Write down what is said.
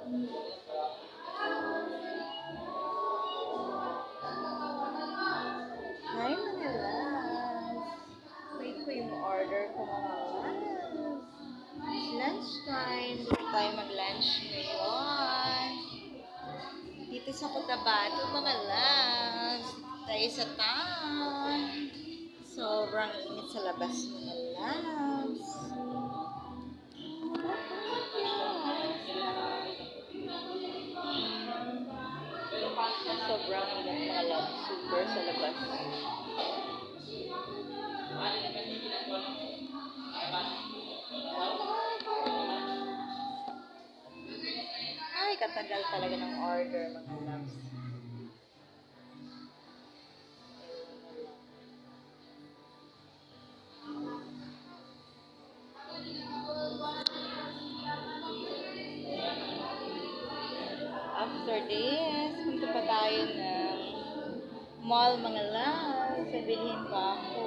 Hi mga loves! Wait ko yung order ko mga loves. Lunchtime. Dito tayo mag-lunch ngayon. Dito sa Cotabato mga loves. Tayo sa town. Sobrang init sa labas mga loves. Sobrang init mga loves. Super sa labas. Ay, katagal talaga ng order mga loves. After this, punta pa tayo ng mall mga loves. Sabihin pa ako.